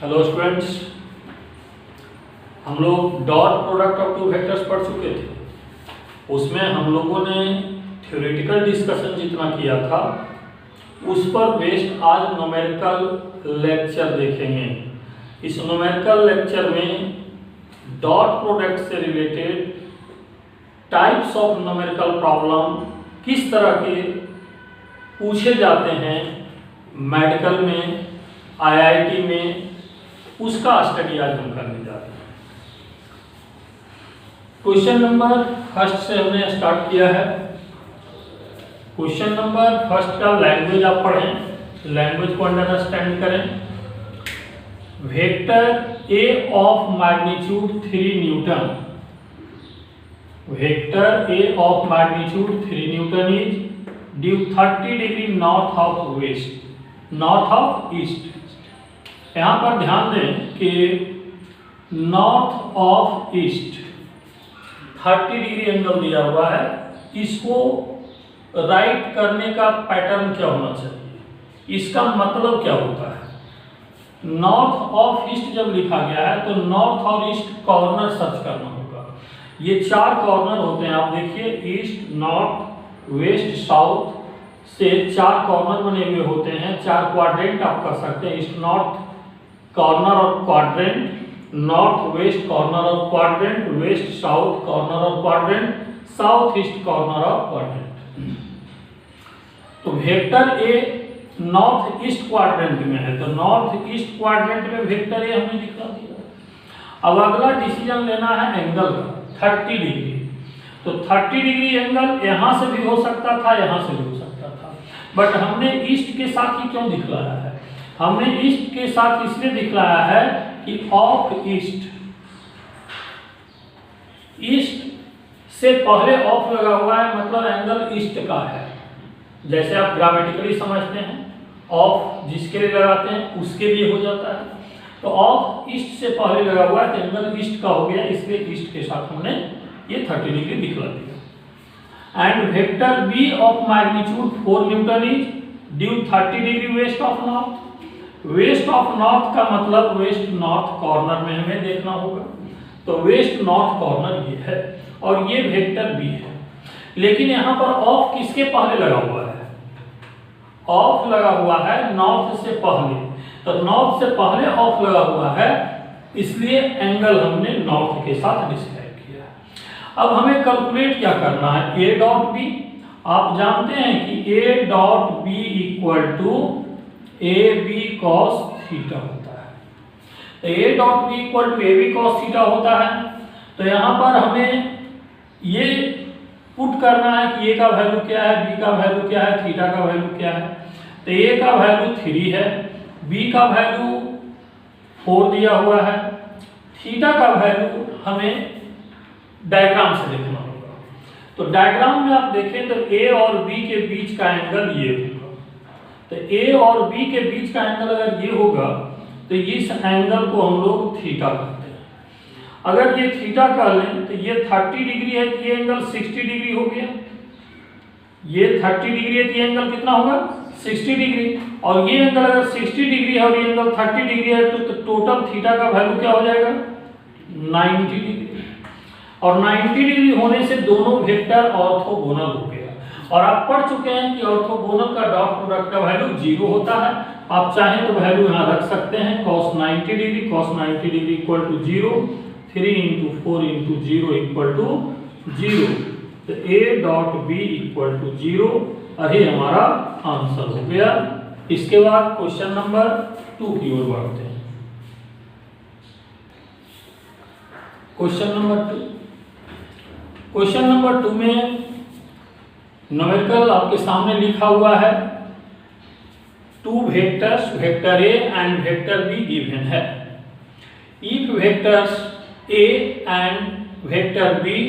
Hello students, हम लोग dot product of two vectors पढ़ चुके थे। उसमें हम लोगों ने थ्योरेटिकल डिस्कशन जितना किया था उस पर बेस्ड आज न्यूमेरिकल लेक्चर देखेंगे। इस न्यूमेरिकल लेक्चर में डॉट प्रोडक्ट से related types of numerical problem किस तरह के पूछे जाते हैं मेडिकल में, आईआईटी में, उसका स्टडी आज हम करने जा रहे हैं। क्वेश्चन नंबर फर्स्ट से हमने स्टार्ट किया है। क्वेश्चन नंबर फर्स्ट का लैंग्वेज आप पढ़ें, लैंग्वेज को अंडरस्टैंड करें। Vector A of magnitude 3 newton, vector A of magnitude 3 newton is due 30 degree north of west, north of east. यहाँ पर ध्यान दें कि north of east 30 degree angle दिया हुआ है। इसको राइट करने का पैटर्न क्या होना चाहिए, इसका मतलब क्या होता है। नॉर्थ ऑफ ईस्ट जब लिखा गया है तो नॉर्थ और ईस्ट कॉर्नर सर्च करना होगा। ये 4 कॉर्नर होते हैं, आप देखिए ईस्ट, नॉर्थ, वेस्ट, साउथ से 4 कॉर्नर बने हुए होते हैं। 4 क्वाड्रेंट आप कर सकते हैं, ईस्ट नॉर्थ कॉर्नर और क्वाड्रेंट, नॉर्थ वेस्ट कॉर्नर और क्वाड्रेंट, वेस्ट साउथ कॉर्नर और क्वाड्रेंट, साउथ ईस्ट कॉर्नर और क्वाड्रेंट। तो vector A north east quadrant में है, तो नॉर्थ ईस्ट क्वाड्रेंट में वेक्टर ए हमने दिखा दिया। अब अगला डिसीजन लेना है एंगल का, 30 डिग्री। तो 30 डिग्री एंगल यहां से भी हो सकता था, यहां से भी हो सकता था, बट हमने ईस्ट के साथ ही क्यों दिखलाया है? हमने ईस्ट के साथ इसलिए दिखलाया है कि ऑफ ईस्ट, ईस्ट से पहले ऑफ लगा हुआ है, मतलब एंगल ईस्ट का है। जैसे आप ग्रामेटिकली समझते हैं, ऑफ जिसके लिए लगाते हैं उसके लिए हो जाता है। तो ऑफ ईस्ट से पहले लगा हुआ है तो एंगल ईस्ट का हो गया, इसलिए ईस्ट के साथ हमने ये 30 डिग्री दिखला दिया। And vector B of magnitude 4 newton is due 30 degree west of north. West of north का मतलब वेस्ट नॉर्थ कॉर्नर में हमें देखना होगा, तो वेस्ट नॉर्थ कॉर्नर ये है और ये वेक्टर बी है। लेकिन यहाँ पर ऑफ किसके पहले लगा हुआ है? ऑफ लगा हुआ है नॉर्थ से पहले, तो नॉर्थ से पहले ऑफ लगा हुआ है, इसलिए एंगल हमने नॉर्थ के साथ डिस्क्राइब किया। अब हमें कैलकुलेट क्या करना है, ए डॉट बी। आप जानते हैं कि A dot B equal to A B cos theta होता है। तो A dot B equal to A B cos theta होता है। तो यहाँ पर हमें ये पुट करना है कि ए का वैल्यू क्या है, बी का वैल्यू क्या है, थीटा का वैल्यू क्या है। तो ए का वैल्यू 3 है, बी का वैल्यू 4 दिया हुआ है, थीटा का वैल्यू हमें डायग्राम से देखना होगा। तो डायग्राम में आप देखें तो ए और बी के बीच का एंगल ये होगा। तो ए और बी के बीच का एंगल अगर ये होगा तो इस एंगल को हम लोग थीटा कहते हैं। अगर ये थीटा कह लें तो ये 30 डिग्री है, ये एंगल 60 डिग्री हो गया। ये 30 डिग्री है तो ये एंगल कितना होगा? 60 डिग्री। और ये एंगल अगर 60 डिग्री है और ये एंगल 30 डिग्री है तो टोटल थीटा का वैल्यू क्या हो जाएगा? 90 डिग्री। और 90 डिग्री होने से दोनों वेक्टर ऑर्थोगोनल हो गया। और आप पढ़ चुके हैं कि ऑर्थोगोनल का डॉट प्रोडक्ट का वैल्यू 0 होता है। आप चाहें तो वैल्यू यहाँ रख सकते हैं, cos 90 degree, cos 90 degree equal to 0, 3 × 4 × 0 equal to 0। तो a dot B equal to 0, यही हमारा आंसर हो गया। इसके बाद क्वेश्चन नंबर 2 की ओर बढ़ते हैं। क्वेश्चन नंबर 2, क्वेश्चन नंबर 2 में न्यूमेरिकल आपके सामने लिखा हुआ है, 2 vectors vector A and vector B given है। If vectors A and vector B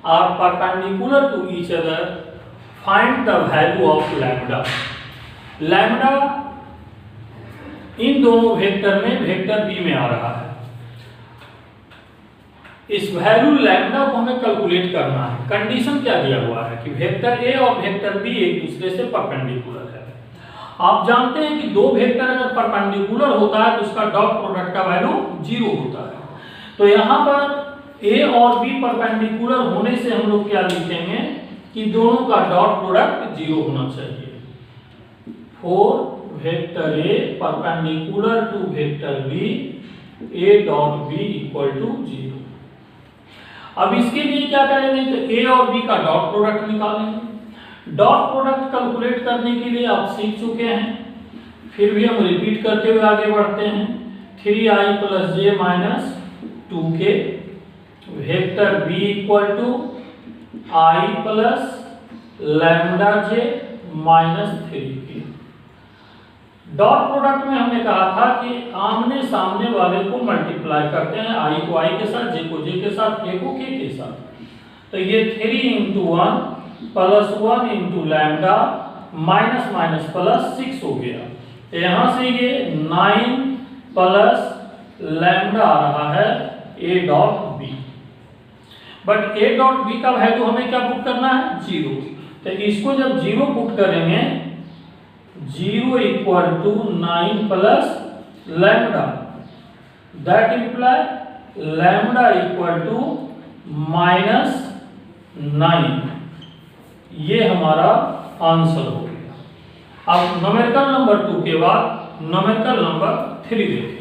are perpendicular to each other, find the value of lambda. Lambda इन दोनों वेक्टर में वेक्टर बी में आ रहा है। इस वैल्यू लैम्डा को हमें कैलकुलेट करना है। कंडीशन क्या दिया हुआ है कि वेक्टर ए और वेक्टर बी एक दूसरे से परपेंडिकुलर है। आप जानते हैं कि दो वेक्टर अगर परपेंडिकुलर होता है तो उसका डॉट प्रोडक्ट का वैल्यू 0 होता है। तो यहाँ पर ए और बी परपेंडिकुलर होने से हम लोग क्या लिखेंगे कि दोनों का डॉट प्रोडक्ट 0 होना चाहिए। For vector A perpendicular to vector B A dot B equal to 0। अब इसके लिए क्या करेंगे, तो ए और बी का डॉट प्रोडक्ट निकालेंगे। डॉट प्रोडक्ट कैलकुलेट करने के लिए आप सीख चुके हैं, फिर भी हम रिपीट करते हुए आगे बढ़ते हैं। 3i + j - 2k vector b equal to i + λj - 3k। Dot product में हमने कहा था कि आमने सामने वाले को मल्टीप्लाई करते हैं, i को i के साथ, j को j के साथ, k को k के साथ। तो ये 3 × 1 + 1 × लैम्डा माइनस +6 हो गया। तो यहाँ से ये 9 + लैम्डा आ रहा है a dot b। But a dot b का वैल्यू हमें क्या पुट करना है, 0। तो इसको जब 0 पुट करेंगे, 0 = 9 + लैम्डा, दैट इम्प्लाई लैम्डा = -9। ये हमारा आंसर हो गया। अब न्यूमेरिकल नंबर 2 के बाद न्यूमेरिकल नंबर 3 देखेंगे।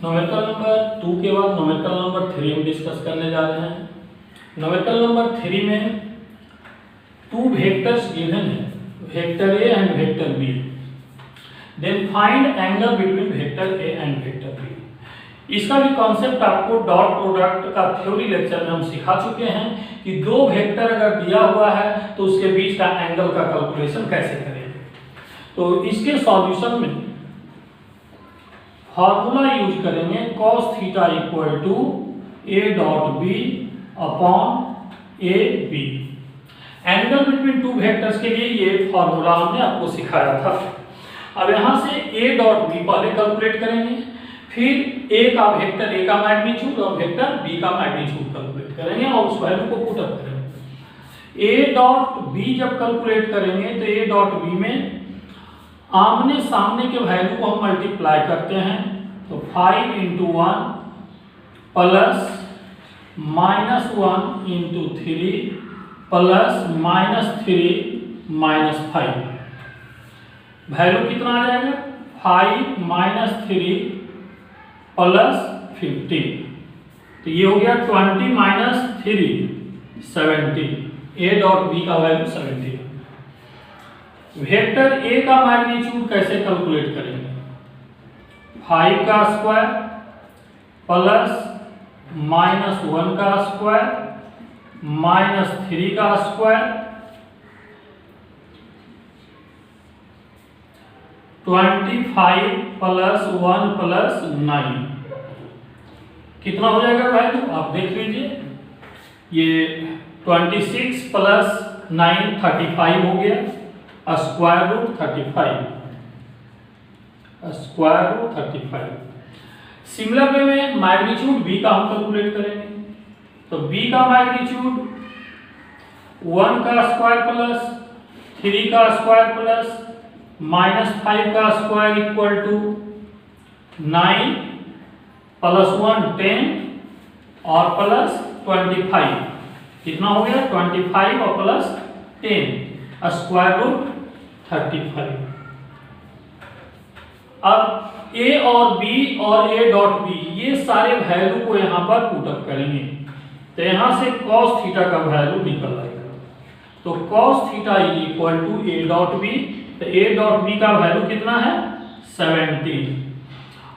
न्यूमेरिकल नंबर 2 के बाद न्यूमेरिकल नंबर 3 हम डिस्कस करने जा रहे हैं। न्यूमेरिकल नंबर 3 में 2 वेक्टर्स गिवन है, vector A and vector B. Then find angle between vector A and vector B. इसका भी कॉन्सेप्ट आपको डॉट प्रोडक्ट का थ्योरी लेक्चर में हम सिखा चुके हैं कि दो वेक्टर अगर दिया हुआ है तो उसके बीच का एंगल का कैलकुलेशन कैसे करें। तो इसके सॉल्यूशन में फार्मूला यूज करेंगे cos θ = a dot b upon A B. Angle between 2 vectors के लिए ये फार्मूला हमने आपको सिखाया था। अब यहाँ से a डॉट b पहले कैलकुलेट करेंगे, फिर ए का वेक्टर ए का मैग्नीट्यूड और वेक्टर बी का मैग्नीट्यूड कैलकुलेट करेंगे और उस वैल्यू को पुट अप करेंगे। ए डॉट बी जब कैलकुलेट करेंगे तो ए डॉट बी में आमने सामने के वैल्यू को हम मल्टीप्लाई करते हैं। तो 5 × 1 + -1 × 3 + -3 - 5। वैल्यू कितना आ जाएगा, 5 - 3 + 15। तो ये हो गया 20 - 3 17। ए डॉट बी का वैल्यू 17। वेक्टर ए का मैग्नीट्यूड कैसे कैलकुलेट करेंगे, 5 का स्क्वायर प्लस -1 का स्क्वायर -3 का स्क्वायर 25 + 1 + 9 कितना हो जाएगा वैल्यू, आप देख लीजिए। ये 26 + 9 35 हो गया, √35 √35। सिमिलर वे में मैग्नीट्यूड बी का हम कैलकुलेट करेंगे। तो बी का मैग्नीट्यूड 1 का स्क्वायर प्लस 3 का स्क्वायर प्लस -5 का स्क्वायर इक्वल टू 9 + 1 10 और प्लस 25 कितना हो गया, 25 और प्लस 10 √35। अब ए और बी और ए डॉट बी ये सारे वैल्यू को यहाँ पर पुटअप करेंगे। तो यहाँ से cos थीटा का वैल्यू निकल आएगा। तो cos theta = a dot B. तो a डॉट बी का वैल्यू कितना है, 17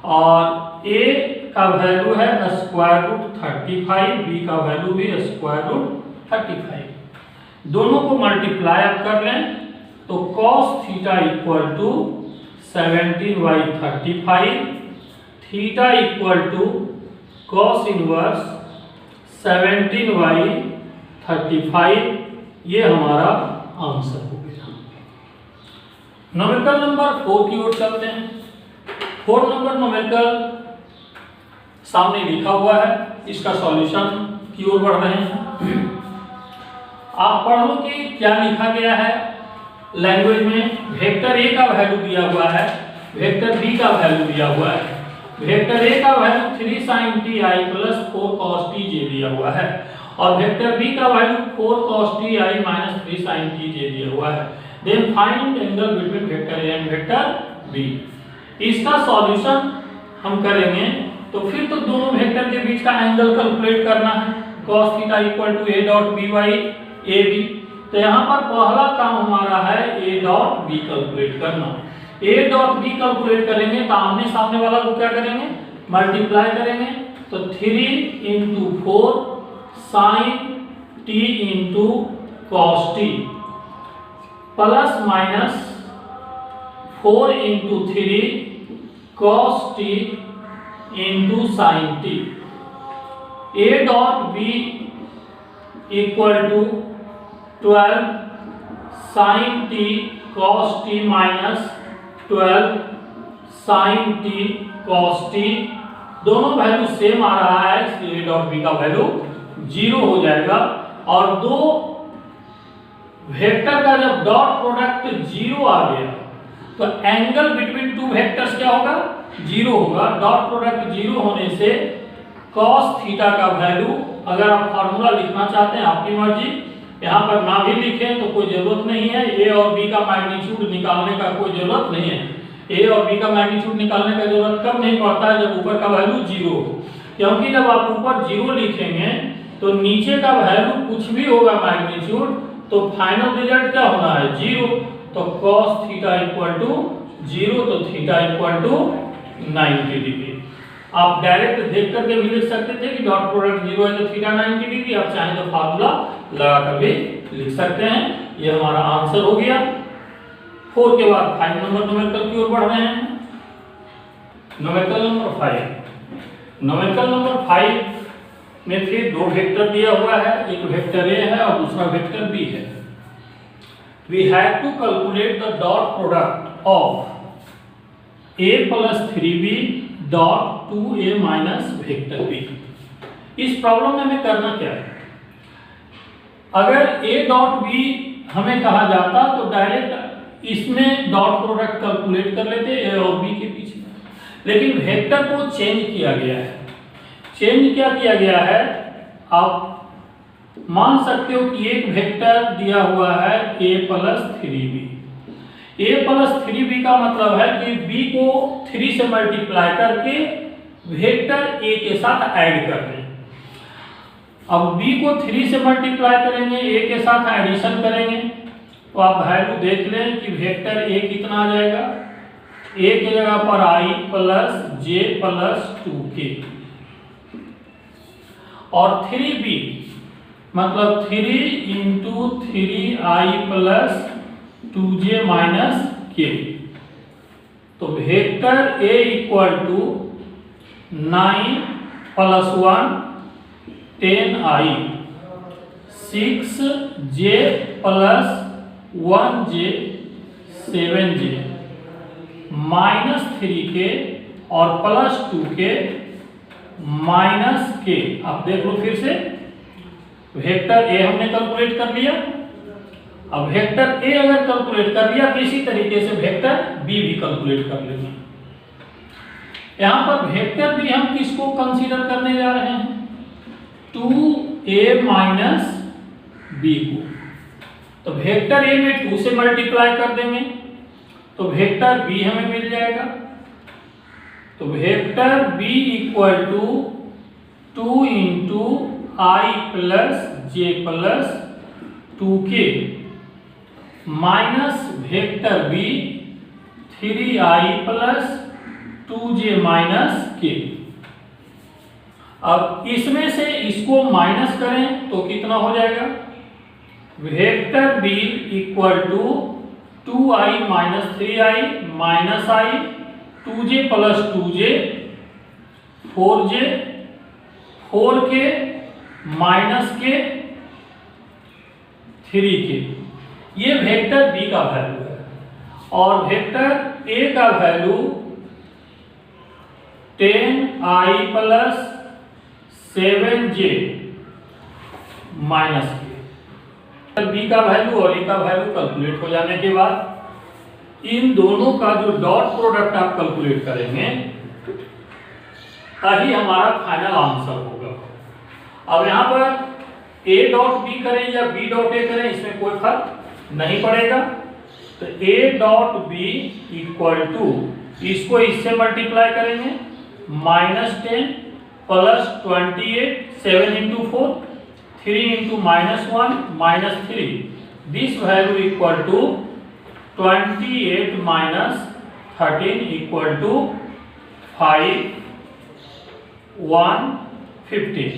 और a का वैल्यू है √35, b का वैल्यू भी √35। दोनों को मल्टीप्लाई अप कर लें तो cos theta = 17/35, theta = cos inverse 17/35। ये हमारा आंसर हो गया। न्यूमेरिकल नंबर 4 की ओर चलते हैं। 4 नंबर न्यूमेरिकल सामने लिखा हुआ है, इसका सॉल्यूशन की ओर बढ़ रहे हैं। आप पढ़ लो कि क्या लिखा गया है लैंग्वेज में। वेक्टर ए का वैल्यू दिया हुआ है, वेक्टर बी का वैल्यू दिया हुआ है। वेक्टर ए का value 3 sin t i plus 4 cos t j दिया हुआ है और वेक्टर बी का value 4 cos t i minus 3 sin t j दिया हुआ है। Then find angle between vector A and vector B. इसका सॉल्यूशन हम करेंगे तो फिर तो दोनों वेक्टर के बीच का एंगल कैलकुलेट करना है, cos theta equal to a dot b by A B. तो यहाँ पर पहला काम हमारा है a डॉट b कैलकुलेट करना। a डॉट b कैलकुलेट करेंगे तो आमने सामने वाला को क्या करेंगे, मल्टीप्लाई करेंगे। तो 3 into 4 sin t into cos t plus minus 4 into 3 cos t into sin t। a dot b equal to 12 sin t cos t minus 12 sin t cos t। दोनों वैल्यू सेम आ रहा है इसलिए a dot b का value 0 हो जाएगा। और दो वेक्टर का जब डॉट प्रोडक्ट 0 आ गया तो एंगल बिटवीन टू वेक्टर्स क्या होगा, 0 होगा। डॉट प्रोडक्ट 0 होने से cos थीटा का वैल्यू, अगर आप फार्मूला लिखना चाहते हैं आपकी मर्जी, यहाँ पर ना भी लिखें तो कोई जरूरत नहीं है। ए और बी का मैग्नीट्यूड निकालने का कोई जरूरत नहीं है। ए और बी का मैग्नीट्यूड निकालने का जरूरत कब नहीं पड़ता है, जब ऊपर का वैल्यू 0 हो। क्योंकि जब आप ऊपर 0 लिखेंगे तो नीचे का वैल्यू कुछ भी होगा मैग्नीट्यूड, तो फाइनल रिजल्ट क्या होना है, 0। तो cos थीटा इक्वल टू 0, तो थीटा इक्वल टू 90 डिग्री। आप डायरेक्ट देख करके भी लिख सकते थे कि डॉट प्रोडक्ट 0 है तो थीटा 90 डिग्री। आप चाहें तो फार्मूला लगा कर भी लिख सकते हैं। ये हमारा आंसर हो गया। 4 के बाद 5 नंबर न्यूमेरिकल की ओर बढ़ रहे हैं। Numerical number 5। न्यूमेरिकल नंबर 5 में फिर दो वेक्टर दिया हुआ है, एक वेक्टर ए है और दूसरा वेक्टर बी है। We have to calculate the dot product of a plus 3b dot 2a minus vector b। इस प्रॉब्लम में हमें करना क्या है, अगर a डॉट b हमें कहा जाता तो डायरेक्ट इसमें डॉट प्रोडक्ट कैलकुलेट कर लेते a और b के बीच में। लेकिन वेक्टर को चेंज किया गया है। चेंज क्या किया गया है, आप मान सकते हो कि एक वेक्टर दिया हुआ है a plus 3b। a plus 3b का मतलब है कि b को 3 से मल्टीप्लाई करके वेक्टर a के साथ ऐड कर दें। अब b को 3 से मल्टीप्लाई करेंगे, a के साथ एडिशन करेंगे, तो आप वैल्यू देख लें कि वेक्टर a कितना आ जाएगा। a की जगह पर i plus j plus 2k और 3b मतलब 3 into 3i plus 2j minus k। तो vector a equal to 9 plus 1 10i 6j plus 1j 7j minus 3k और प्लस 2k माइनस k। आप देख लो फिर से, वेक्टर a हमने कैलकुलेट कर लिया। अब वेक्टर a अगर कैलकुलेट कर लिया तो इसी तरीके से वेक्टर b भी कैलकुलेट कर लेंगे। यहाँ पर वेक्टर b हम किसको कंसीडर करने जा रहे हैं, 2a माइनस b को। तो वेक्टर a में 2 से मल्टीप्लाई कर देंगे तो वेक्टर b हमें मिल जाएगा। तो vector b equal to 2 into i plus j plus 2k minus vector b 3i plus 2j minus k। अब इसमें से इसको माइनस करें तो कितना हो जाएगा, vector b equal to 2i minus 3i minus i 2j plus 2j 4j 4k minus K 3k। ये वेक्टर b का वैल्यू है और वेक्टर a का value 10i plus 7j minus K. B का वैल्यू और ए का value calculate हो जाने के बाद इन दोनों का जो डॉट प्रोडक्ट आप कैलकुलेट करेंगे तभी हमारा फाइनल आंसर होगा। अब यहाँ पर ए डॉट बी करें या बी डॉट ए करें इसमें कोई फर्क नहीं पड़ेगा। तो A dot B equal to, इसको इससे मल्टीप्लाई करेंगे, -10 plus 28, 7 into 4, 3 into -1 -3, this value equal to 28 minus 13 equal to 5 115।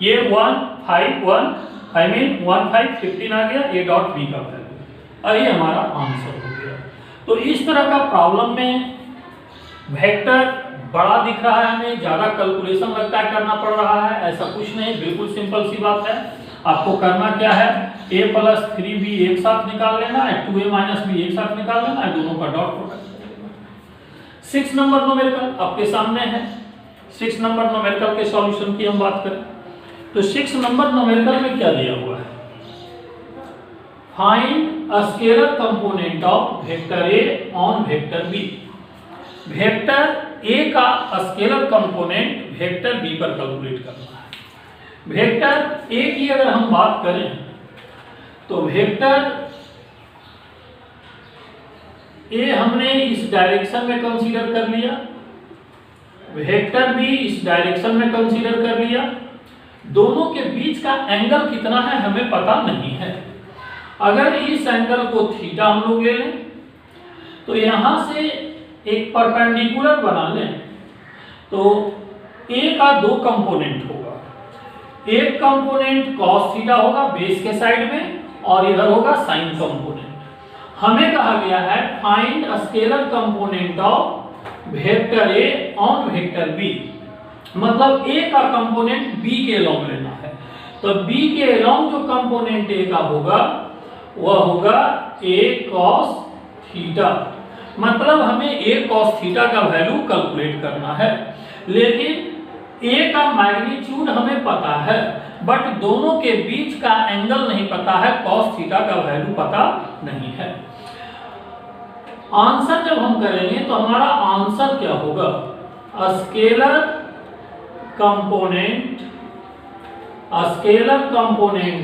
ये 1515 आ गया ए डॉट बी का वैल्यू। ये हमारा आंसर हो गया। तो इस तरह का प्रॉब्लम में वेक्टर बड़ा दिख रहा है, हमें ज्यादा कैलकुलेशन लगता है करना पड़ रहा है, ऐसा कुछ नहीं, बिल्कुल सिंपल सी बात है। आपको करना क्या है, a प्लस 3b एक साथ निकाल लेना है, 2a माइनस b एक साथ निकाल लेना है, दोनों का डॉट प्रोडक्ट। 6 नंबर न्यूमेरिकल आपके सामने है। 6 नंबर न्यूमेरिकल के सॉल्यूशन की हम बात करें तो 6 नंबर न्यूमेरिकल में क्या दिया हुआ है, find a scalar component of vector A on vector B. Vector A का स्केलर कंपोनेंट वेक्टर बी पर कैलकुलेट करना है। वेक्टर ए की अगर हम बात करें तो वेक्टर ए हमने इस डायरेक्शन में कंसीडर कर लिया, वेक्टर बी इस डायरेक्शन में कंसीडर कर लिया। दोनों के बीच का एंगल कितना है हमें पता नहीं है। अगर इस एंगल को थीटा हम लोग ले लें तो यहां से एक परपेंडिकुलर बना लें तो ए का 2 कंपोनेंट होगा, एक कंपोनेंट कॉस थीटा होगा बेस के साइड में और इधर होगा साइन कंपोनेंट। हमें कहा गया है find a scalar component of vector A on vector B, मतलब ए का कंपोनेंट बी के अलोंग लेना है। तो बी के अलोंग जो कंपोनेंट ए का होगा वह होगा ए कॉस थीटा, मतलब हमें ए कॉस थीटा का वैल्यू कैलकुलेट करना है। लेकिन ए का मैग्नीट्यूड हमें पता है बट दोनों के बीच का एंगल नहीं पता है, कॉस थीटा का वैल्यू पता नहीं है। आंसर जब हम करेंगे तो हमारा आंसर क्या होगा, scalar component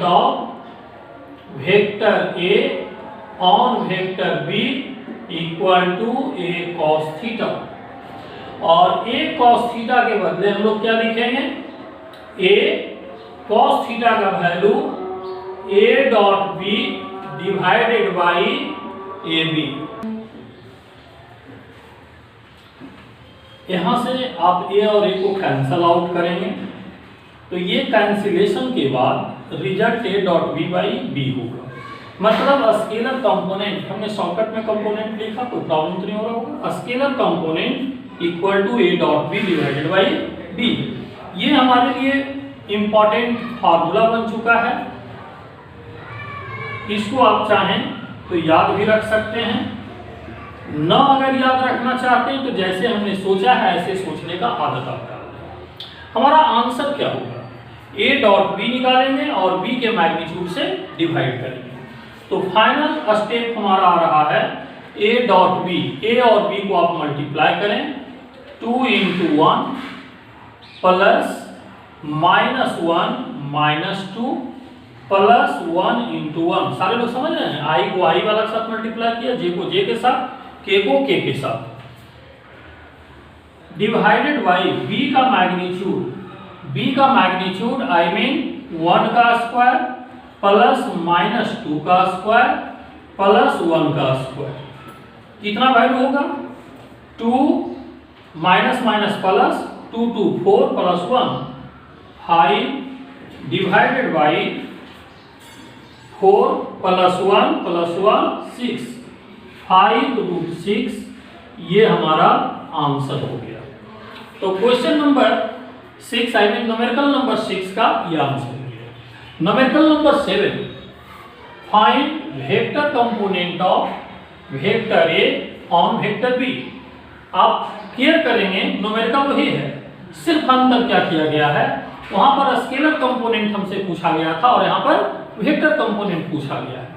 of vector A on vector B equal to A cos theta. और ए कॉस थीटा के बदले हम लोग क्या लिखेंगे, ए कॉस थीटा का value A dot B divided by A B. यहां से आप ए और ए को कैंसल आउट करेंगे तो ये कैंसिलेशन के बाद result A dot B by B होगा। मतलब स्केलर कंपोनेंट, हमने शॉर्टकट में कंपोनेंट लिखा, कोई प्रॉब्लम तो नहीं हो रहा होगा। Scalar component equal to A dot B divided by B, ये हमारे लिए इंपॉर्टेंट फार्मूला बन चुका है। इसको आप चाहें तो याद भी रख सकते हैं, न अगर याद रखना चाहते हैं तो जैसे हमने सोचा है ऐसे सोचने का आदत आपका। हमारा आंसर क्या होगा, ए डॉट बी निकालेंगे और बी के मैग्नीट्यूड से डिवाइड करेंगे। तो फाइनल स्टेप हमारा आ रहा है ए डॉट बी, ए और बी को आप मल्टीप्लाई करें, 2 into 1 प्लस -1 -2 प्लस 1 into 1। सारे लोग समझ रहे हैं, आई को आई वाला के साथ मल्टीप्लाई किया, जे को जे के साथ, के को के के साथ, डिवाइडेड बाई बी का मैग्नीट्यूड, बी का मैग्नीट्यूड आई मीन 1 का स्क्वायर प्लस -2 का स्क्वायर प्लस 1 का स्क्वायर। कितना वैल्यू होगा, 2 minus minus plus, 2 2 4 plus 1 5 divided by 4 plus 1 6, 5√6, ये हमारा आंसर हो गया। तो question number 6 I mean numerical number 6 का ये आंसर हो गया। Numerical number 7, find vector component of vector A on vector B. आप केयर करेंगे, न्यूमेरिकल वही है, सिर्फ अंतर क्या किया गया है, वहां पर स्केलर कंपोनेंट हमसे पूछा गया था और यहाँ पर वेक्टर कंपोनेंट पूछा गया है।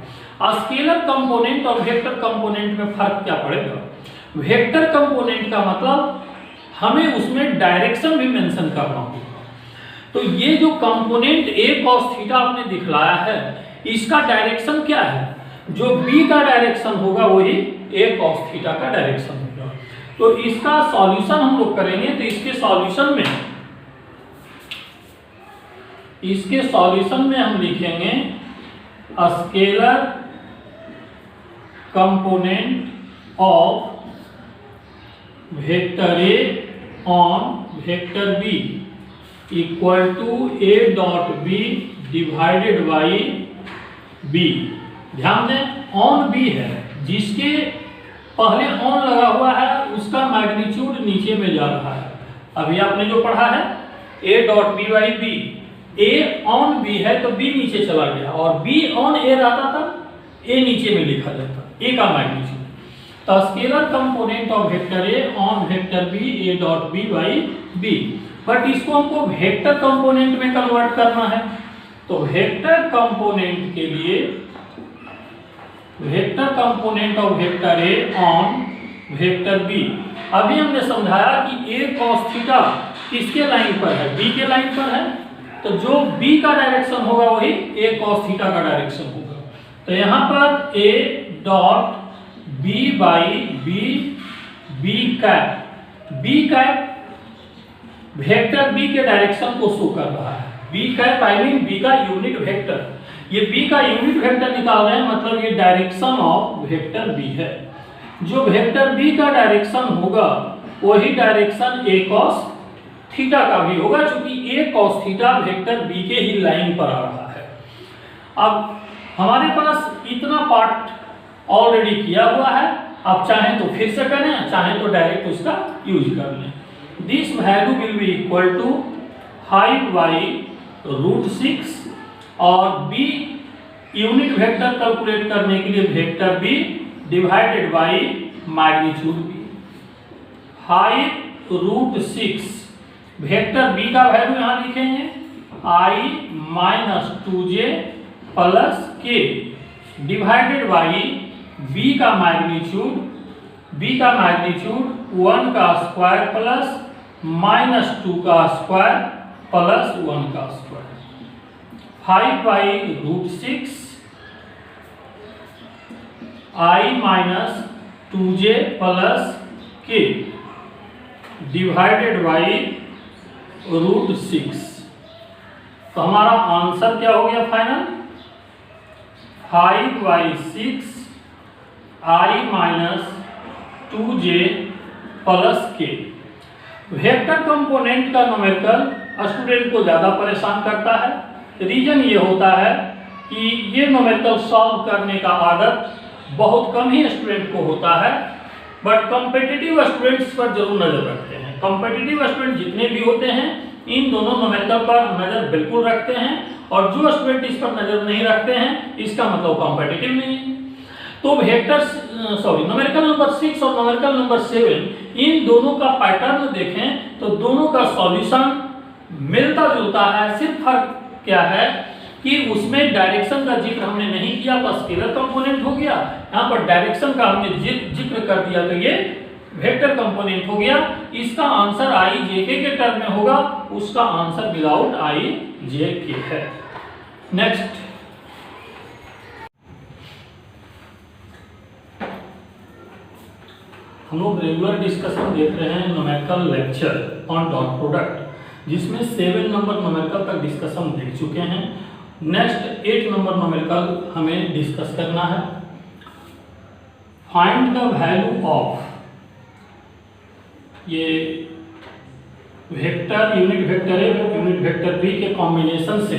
स्केलर कंपोनेंट और वेक्टर कंपोनेंट में फर्क क्या पड़ेगा? वेक्टर कंपोनेंट का मतलब हमें उसमें डायरेक्शन भी मेंशन करना होगा। तो ये जो कंपोनेंट a cos थीटा आपने दिखलाया है, इसका डायरेक्शन क्या है? जो b का डायरेक्शन होगा वही a cos थीटा का डायरेक्शन होगा। तो इसका सॉल्यूशन हम लोग करेंगे, तो इसके सॉल्यूशन में हम लिखेंगे scalar component of vector a on vector b equal to a dot b divided by b। ध्यान दें ऑन b है, जिसके पहले ऑन लगा हुआ है उसका मैग्नीट्यूड नीचे में जा रहा है। अभी आपने जो पढ़ा है a dot b by b, a on b है तो b नीचे चला गया, और b ऑन a रहता था a नीचे में लिखा जाता, a का मैग्नीट्यूड। तो scalar component of vector a on vector b a dot b by b। But इसको हमको वेक्टर कंपोनेंट में कन्वर्ट करना है, तो वेक्टर कंपोनेंट के लिए vector component of vector a on vector b। अभी हमने समझाया कि a cos थीटा किसके लाइन पर है? b के लाइन पर है, तो जो b का डायरेक्शन होगा वही a cos थीटा का डायरेक्शन होगा। तो यहाँ पर a dot b by b cap vector b के डायरेक्शन को शो कर रहा है। b cap I mean b का यूनिट वेक्टर, ये b का यूनिट वेक्टर निकाल रहे हैं, मतलब ये डायरेक्शन ऑफ वेक्टर b है। जो वेक्टर b का डायरेक्शन होगा वही डायरेक्शन a cos थीटा का भी होगा, क्योंकि a cos theta vector b के ही लाइन पर आ रहा है। अब हमारे पास इतना पार्ट ऑलरेडी किया हुआ है, आप चाहें तो फिर से करें, चाहें तो डायरेक्ट उसका यूज कर लें। This value will be equal to 5/√6 और b यूनिट वेक्टर कैलकुलेट करने के लिए vector b divided by magnitude b। 5√6 vector b का वैल्यू यहाँ लिखेंगे i - 2j plus k divided by b का मैग्नीट्यूड 1 का स्क्वायर प्लस -2 का स्क्वायर प्लस 1 का square. 5/√6 i - 2j plus k divided by √6। तो हमारा आंसर क्या हो गया final? 5/6 i - 2j plus k। Vector component का न्यूमेरिकल स्टूडेंट को ज़्यादा परेशान करता है। रीजन ये होता है कि ये न्यूमेरिकल सॉल्व करने का आदत बहुत कम ही स्टूडेंट को होता है, बट कॉम्पिटिटिव स्टूडेंट्स पर जरूर नज़र रखते हैं। कॉम्पिटिटिव स्टूडेंट जितने भी होते हैं इन दोनों न्यूमेरिकल पर नज़र बिल्कुल रखते हैं, और जो स्टूडेंट इस पर नज़र नहीं रखते हैं इसका मतलब कॉम्पिटिटिव नहीं है। तो न्यूमेरिकल नंबर 6 और न्यूमेरिकल नंबर 7 इन दोनों का पैटर्न देखें तो दोनों का सॉल्यूशन मिलता जुलता है। सिर्फ फर्क क्या है कि उसमें डायरेक्शन का जिक्र हमने नहीं किया तो स्केलर कंपोनेंट हो गया, यहाँ पर डायरेक्शन का हमने जिक्र कर दिया तो ये वेक्टर कंपोनेंट हो गया। इसका आंसर i j k के टर्म में होगा, उसका answer without i j k है। नेक्स्ट, हम लोग रेगुलर डिस्कशन देख रहे हैं numerical lecture on dot product, जिसमें 7 नंबर न्यूमेरिकल तक डिस्कशन देख चुके हैं। नेक्स्ट 8 नंबर न्यूमेरिकल हमें डिस्कस करना है। फाइंड द वैल्यू ऑफ, ये vector unit vector A unit vector B के कॉम्बिनेशन से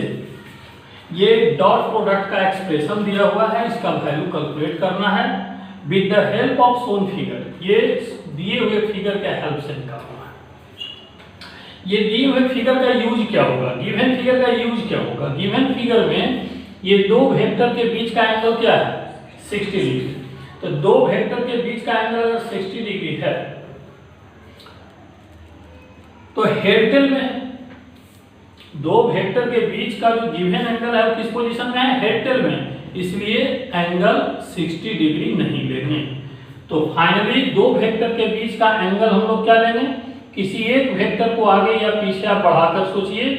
ये डॉट प्रोडक्ट का एक्सप्रेशन दिया हुआ है, इसका वैल्यू कैलकुलेट करना है with the help of Son figure. ये दिए हुए फिगर के हेल्प से निकालना है। ये दिए हुए फिगर का यूज क्या होगा? गिवन फिगर का यूज क्या होगा? गिवन फिगर में ये दो वेक्टर के बीच का एंगल क्या है? 60 डिग्री। तो दो वेक्टर के बीच का एंगल अगर 60 डिग्री है तो हेड टेल में दो वेक्टर के बीच का जो गिवन एंगल है वो किस पोजीशन में है, हेड टेल में, इसलिए एंगल 60 डिग्री नहीं लेंगे। तो फाइनली दो वेक्टर के बीच का एंगल हम लोग क्या लेंगे, किसी एक वेक्टर को आगे या पीछे आप बढ़ाकर सोचिए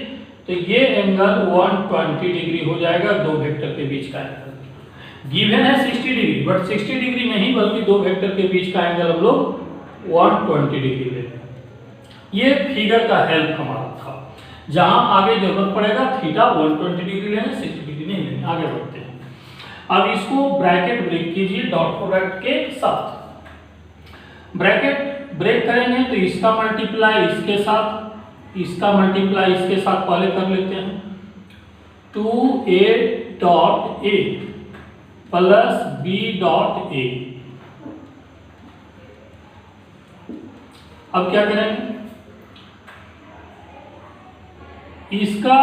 तो ये एंगल 120 डिग्री हो जाएगा दो वेक्टर के बीच का एंगल। गिवन है 60 डिग्री, बट 60 डिग्री नहीं बल्कि दो वेक्टर के बीच का एंगल हम लोग 120 डिग्री लेंगे। ये फिगर का हेल्प हमारा था, जहां आगे जरूरत पड़ेगा थीटा 120 डिग्री लेंगे, 60 डिग्री नहीं लेंगे। आगे बढ़ते हैं। अब इसको ब्रैकेट ब्रेक कीजिए डॉट प्रोडक्ट के साथ। ब्रैकेट ब्रेक करेंगे तो इसका मल्टीप्लाई इसके साथ, इसका मल्टीप्लाई इसके साथ पहले कर लेते हैं। 2a dot a plus b dot a। अब क्या करेंगे, इसका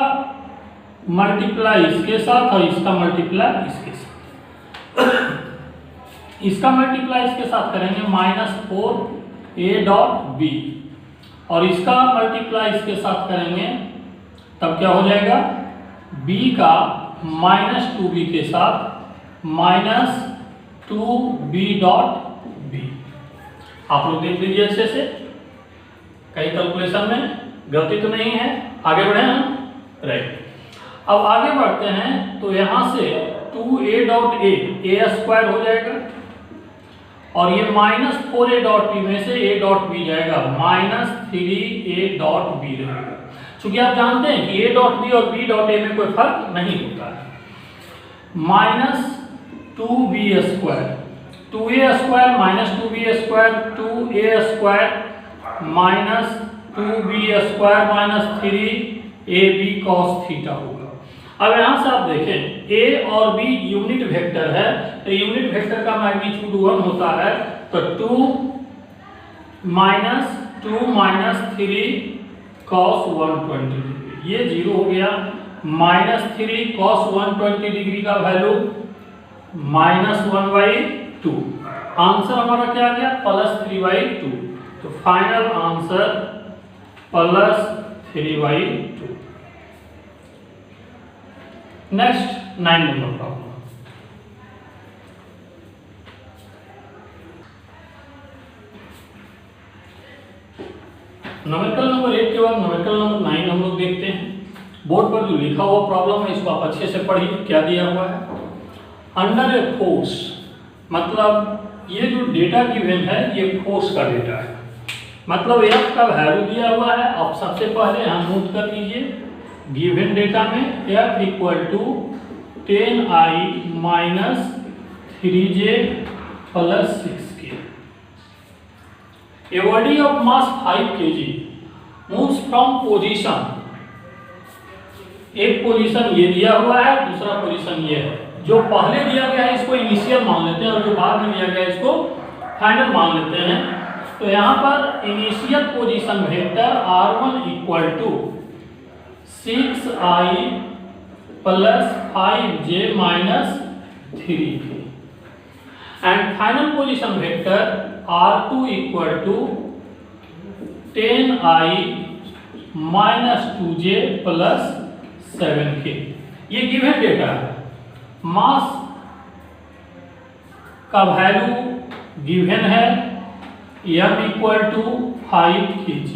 मल्टीप्लाई इसके साथ और इसका मल्टीप्लाई इसके साथ। इसका मल्टीप्लाई इसके साथ करेंगे -4a डॉट b, और इसका मल्टीप्लाई इसके साथ करेंगे तब क्या हो जाएगा, b का -2b के साथ -2b डॉट b। आप लोग देख लीजिए अच्छे से, कहीं कैलकुलेशन में गलती तो नहीं है। आगे बढ़े हम, राइट। अब आगे बढ़ते हैं तो यहां से 2a डॉट a स्क्वायर हो जाएगा, और ये -4a डॉट b में से a डॉट b जाएगा, -3a डॉट b रहेगा। क्योंकि आप जानते हैं कि a डॉट b और b डॉट a में कोई फर्क नहीं होता है। -2b square, 2a square -2b square, 2a square -2b square -3ab cos theta होगा। अब यहां से आप देखें a और b यूनिट वेक्टर है, तो यूनिट वेक्टर का मैग्नीट्यूड 1 होता है, तो 2 -3 cos 120 डिग्री, ये 0 हो गया। -3 cos 120 डिग्री का वैल्यू -1/2। आंसर हमारा क्या आ गया, +3/2। तो final answer +3/2। Next 9 number problem. Numerical number 8 के बाद न्यूमेरिकल नंबर 9 हम लोग देखते हैं। बोर्ड पर जो लिखा हुआ प्रॉब्लम है इसको आप अच्छे से पढ़िए। क्या दिया हुआ है, अंडर ए फोर्स, मतलब ये जो डेटा गिवन है ये फोर्स का डेटा है, मतलब F का वैल्यू दिया हुआ है। आप सबसे पहले हम नोट कर लीजिए, गिवन डेटा में F = 10i - 3j + 6k। A body of mass 5 kg moves from position, एक पोजीशन ये दिया हुआ है, दूसरा पोजीशन ये है। जो पहले दिया गया है इसको इनिशियल मान लेते हैं, और जो बाद में दिया गया है इसको फाइनल मान लेते हैं। तो यहाँ पर initial position vector r1 = 6i + 5j - 3k, and final position vector r2 = 10i - 2j + 7k। ये गिवन डेटा है। मास का वैल्यू गिवन है m = 5 kg।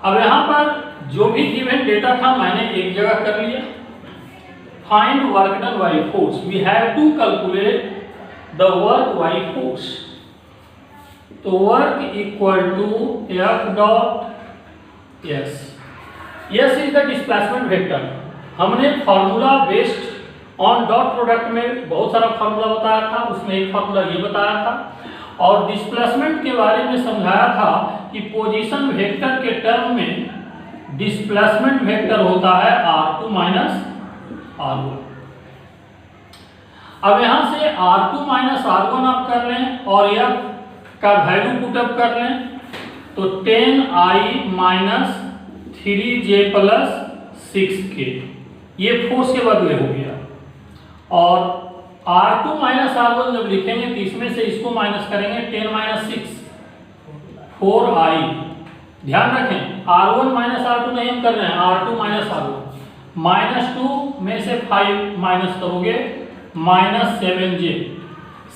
अब यहां पर जो भी गिवन डेटा था मैंने एक जगह कर लिया। Find work done by force, we have to calculate the work by force. तो work = F dot S। S is the displacement vector. हमने formula based on dot product में बहुत सारा फॉर्मूला बताया था, उसमें एक फॉर्मूला ये बताया था, और डिस्प्लेसमेंट के बारे में समझाया था कि पोजीशन वेक्टर के टर्म में डिस्प्लेसमेंट वेक्टर होता है r2 - r1। अब यहां से r2 - r1 आप कर लें और F का वैल्यू पुटअप कर लें, तो 10i - 3j + 6k, ये फोर्स के बदले हो गया। और r2 - r1 जब लिखेंगे तो इसमें से इसको माइनस करेंगे, 10 - 6 4i ध्यान रखें R1 माइनस R2 नहीं हम कर रहे हैं, R2 माइनस R1, -2 में से 5 माइनस करोगे -7j,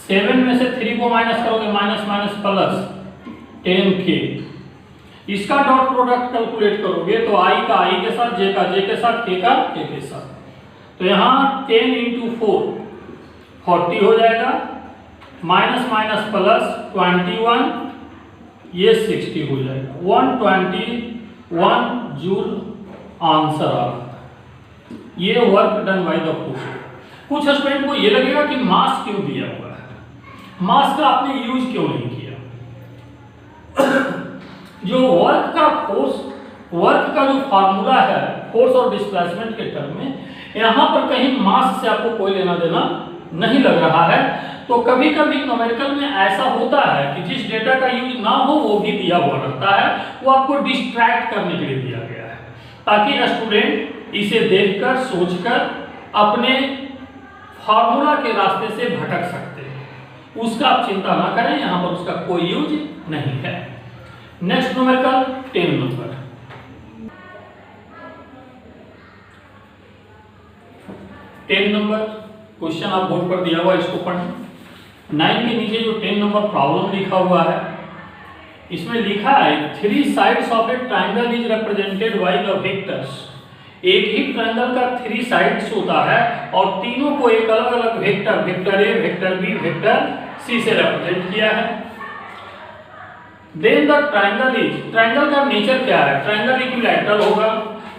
7 में से 3 को माइनस करोगे माइनस माइनस प्लस 10k। इसका डॉट प्रोडक्ट कैलकुलेट करोगे तो i का i के साथ, j का j के साथ, k का k के साथ, तो यहाँ 10 × 4 40 हो जाएगा, माइनस माइनस प्लस 21, ये 60 हो जाएगा, 121 जूल आंसर आ रहा है। ये work done by the force. कुछ स्टूडेंट को ये लगेगा कि मास क्यों दिया हुआ है, मास का आपने यूज क्यों नहीं किया। जो वर्क का फोर्स, वर्क का जो फार्मूला है फोर्स और डिस्प्लेसमेंट के टर्म में, यहाँ पर कहीं मास से आपको कोई लेना देना नहीं लग रहा है। तो कभी कभी न्यूमेरिकल में ऐसा होता है कि जिस डेटा का यूज ना हो वो भी दिया हुआ रहता है, वो आपको डिस्ट्रैक्ट करने के लिए दिया गया है, ताकि स्टूडेंट इसे देखकर सोचकर अपने फार्मूला के रास्ते से भटक सकते हैं। उसका आप चिंता ना करें, यहाँ पर उसका कोई यूज नहीं है। Next numerical 10 number, 10 number question आप बोर्ड पर दिया हुआ है, इसको पढ़ें। 9 के नीचे जो 10 नंबर प्रॉब्लम लिखा हुआ है, इसमें लिखा है 3 sides of A triangle is represented by the vectors. एक ही ट्रायंगल का 3 साइड्स होता है और तीनों को एक अलग अलग vector, vector A, vector B, vector C से रिप्रेजेंट किया है। Then the triangle is, triangle का नेचर क्या है, ट्रायंगल इक्विलैटरल होगा,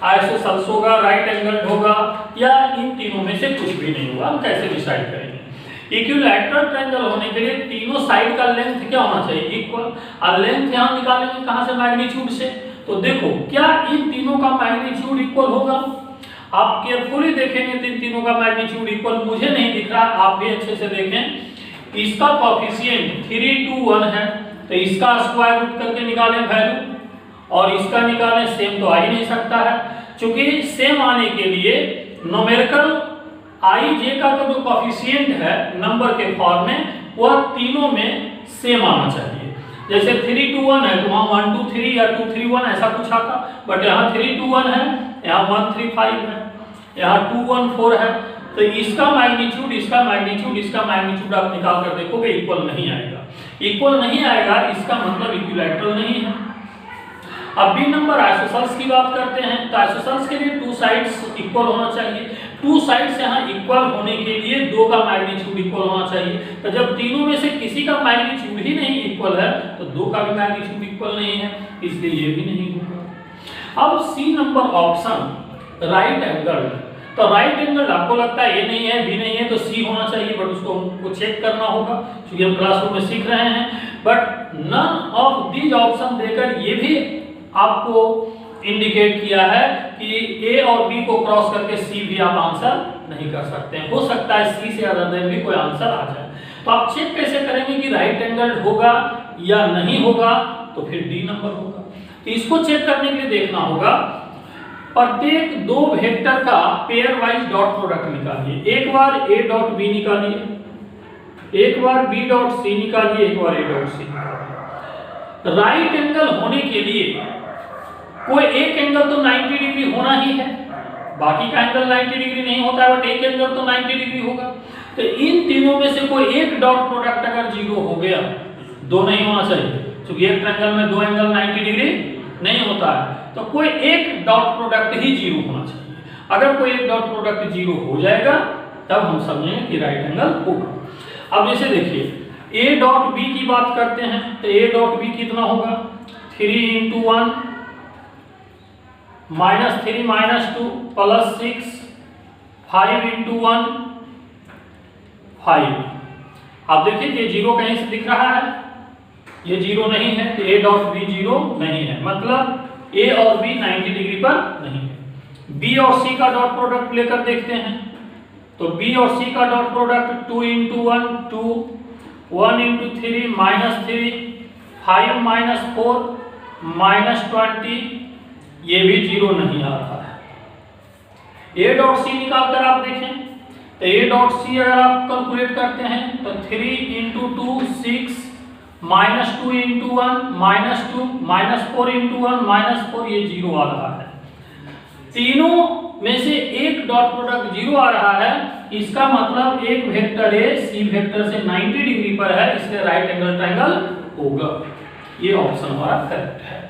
आइसोसेलेस होगा, राइट एंगल्ड होगा, या इन तीनों में से कुछ भी नहीं होगा। हम कैसे डिसाइड करेंगे? इक्विलैटरल ट्रायंगल होने के लिए तीनों साइड का लेंथ क्या होना चाहिए, इक्वल। और लेंथ यहां निकालेंगे कहां से, मैग्नीट्यूड से। तो देखो क्या इन तीनों का मैग्नीट्यूड इक्वल होगा? आप केयरफुली देखेंगे तो इन तीनों का मैग्नीट्यूड इक्वल मुझे नहीं दिख रहा, आप भी अच्छे से देखें। इसका कोएफिशिएंट 3 to 1 है, तो इसका स्क्वायर रूट करके निकालें वैल्यू, और इसका निकालें, सेम तो आ ही नहीं सकता है। क्योंकि सेम आने के लिए न्यूमेरिकल आई जे का जो कोएफिशिएंट है नंबर के फॉर्म में, वह तीनों में सेम आना चाहिए। जैसे 3 to 1 है तो वहां 1 to 3 या 2 3 1 ऐसा कुछ आता, बट यहाँ 3 to 1 है, यहाँ 1 3 5 है, यहाँ 2 1 4 है, तो इसका मैग्नीट्यूड, इसका मैग्नीट्यूड, इसका मैग्नीट्यूड आप निकाल कर देखोगे इक्वल नहीं आएगा। इक्वल नहीं आएगा इसका मतलब इक्विलैटरल नहीं है। अब बी नंबर आइसोसेलेस की बात करते हैं, तो आइसोसेलेस के लिए 2 साइड्स इक्वल होना चाहिए। 2 साइड्स यहाँ इक्वल होने के लिए 2 का मैग्नीट्यूड इक्वल होना चाहिए। तो जब तीनों में से किसी का मैग्नीट्यूड ही नहीं इक्वल है तो 2 का भी मैग्नीट्यूड इक्वल नहीं है, इसलिए ये भी नहीं होगा। अब C number option right angle, तो राइट एंगल आपको लगता है ए नहीं है, बी नहीं है, तो सी होना चाहिए, बट उसको हमको चेक करना होगा क्योंकि हम क्लासरूम में सीख रहे हैं। But none of these option देकर ये भी आपको इंडिकेट किया है कि ए और बी को क्रॉस करके सी भी आप आंसर नहीं कर सकते हैं। हो सकता है सी से अदर देन भी कोई आंसर आ जाए। तो आप चेक कैसे करेंगे कि राइट एंगल होगा या नहीं होगा? तो फिर डी नंबर होगा। तो इसको चेक करने के लिए देखना होगा, प्रत्येक 2 वेक्टर का पेयर वाइज डॉट प्रोडक्ट निकालिए। एक बार ए डॉट बी निकालिए, एक बार बी डॉट सी निकालिए, एक बार ए डॉट सी निकालिए। राइट एंगल होने के लिए कोई एक एंगल तो 90 डिग्री होना ही है, बाकी का एंगल 90 डिग्री नहीं होता है, बट एक एंगल तो 90 डिग्री होगा। तो इन तीनों में से कोई एक डॉट प्रोडक्ट अगर 0 हो गया, 2 नहीं होना चाहिए क्योंकि एक ट्रायंगल में 2 एंगल 90 डिग्री नहीं होता है, तो कोई एक डॉट प्रोडक्ट ही 0 होना चाहिए। अगर कोई एक डॉट प्रोडक्ट 0 हो जाएगा तब हम समझेंगे कि राइट एंगल होगा। अब जैसे देखिए ए डॉट बी की बात करते हैं, तो ए डॉट बी कितना होगा, 3 × 1 -3 -2 +6, 5 × 1 5। आप देखिए ये 0 कहीं से दिख रहा है, ये 0 नहीं है, तो ए डॉट बी 0 नहीं है, मतलब ए और बी 90 डिग्री पर नहीं है। बी और सी का डॉट प्रोडक्ट लेकर देखते हैं, तो बी और सी का डॉट प्रोडक्ट 2 × 1 2, 1 × 3 -3, 5 -4 -20, ये भी 0 नहीं आ रहा है। ए डॉट सी निकाल कर आप देखें, तो ए डॉट सी अगर आप कैलकुलेट करते हैं तो 3 × 2 6, -2 × 1 -2 -4 × 1 -4, ये 0 आ रहा है। तीनों में से एक डॉट प्रोडक्ट 0 आ रहा है, इसका मतलब एक वेक्टर ए सी वेक्टर से 90 डिग्री पर है, इसलिए राइट एंगल ट्रायंगल होगा। ये ऑप्शन हमारा करेक्ट है।